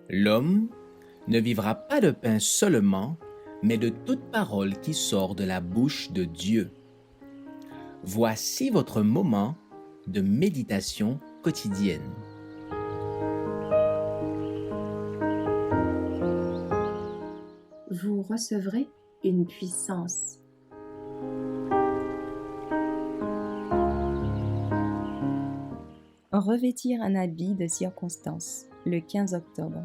L'homme ne vivra pas de pain seulement, mais de toute parole qui sort de la bouche de Dieu. Voici votre moment de méditation quotidienne. Vous recevrez une puissance. Revêtir un habit de circonstance, le 15 octobre.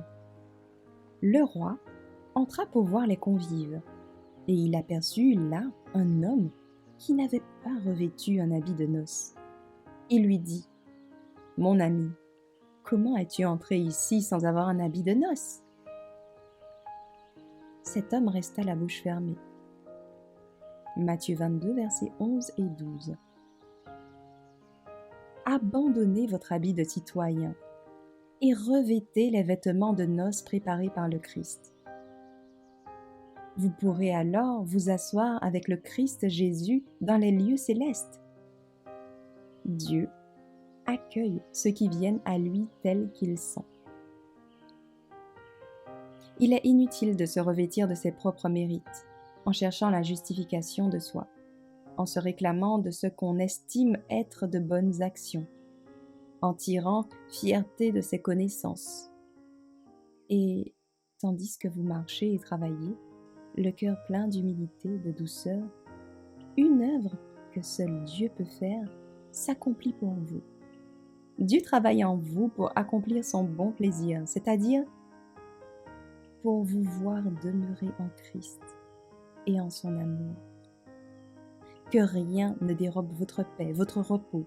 Le roi entra pour voir les convives, et il aperçut là un homme qui n'avait pas revêtu un habit de noces. Il lui dit : « Mon ami, comment es-tu entré ici sans avoir un habit de noces ?» Cet homme resta la bouche fermée. Matthieu 22, versets 11 et 12. Abandonnez votre habit de citoyen et revêtez les vêtements de noces préparés par le Christ. Vous pourrez alors vous asseoir avec le Christ Jésus dans les lieux célestes. Dieu accueille ceux qui viennent à lui tels qu'ils sont. Il est inutile de se revêtir de ses propres mérites, en cherchant la justification de soi, en se réclamant de ce qu'on estime être de bonnes actions, en tirant fierté de ses connaissances. Et, tandis que vous marchez et travaillez, le cœur plein d'humilité, de douceur, une œuvre que seul Dieu peut faire s'accomplit pour vous. Dieu travaille en vous pour accomplir son bon plaisir, c'est-à-dire pour vous voir demeurer en Christ et en son amour. Que rien ne dérobe votre paix, votre repos,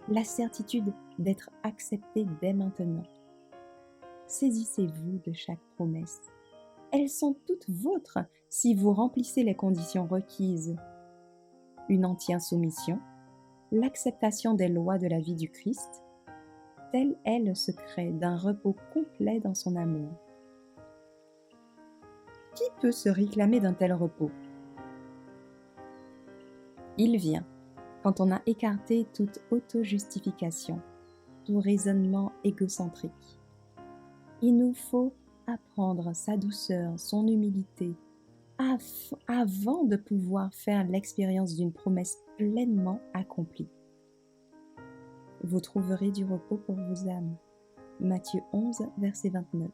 la certitude d'être accepté dès maintenant. Saisissez-vous de chaque promesse. Elles sont toutes vôtres si vous remplissez les conditions requises. Une entière soumission, l'acceptation des lois de la vie du Christ, tel est le secret d'un repos complet dans son amour. Qui peut se réclamer d'un tel repos ? Il vient quand on a écarté toute auto-justification, tout raisonnement égocentrique. Il nous faut apprendre sa douceur, son humilité, avant de pouvoir faire l'expérience d'une promesse pleinement accomplie. Vous trouverez du repos pour vos âmes. Matthieu 11, verset 29.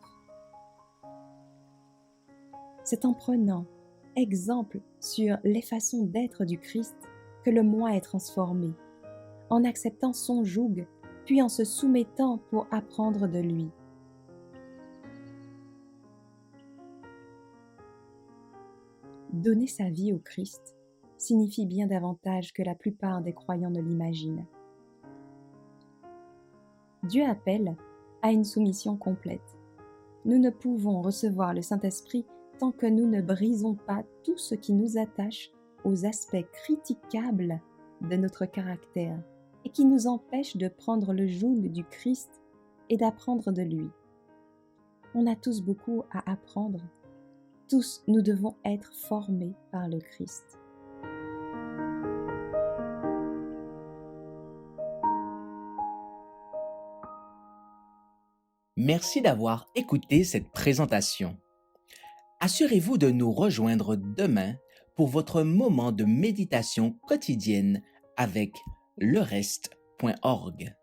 C'est en prenant exemple sur les façons d'être du Christ que le moi est transformé, en acceptant son joug, puis en se soumettant pour apprendre de lui. Donner sa vie au Christ signifie bien davantage que la plupart des croyants ne l'imaginent. Dieu appelle à une soumission complète. Nous ne pouvons recevoir le Saint-Esprit tant que nous ne brisons pas tout ce qui nous attache aux aspects critiquables de notre caractère et qui nous empêche de prendre le joug du Christ et d'apprendre de lui. On a tous beaucoup à apprendre. Tous, nous devons être formés par le Christ. Merci d'avoir écouté cette présentation. Assurez-vous de nous rejoindre demain pour votre moment de méditation quotidienne avec lereste.org.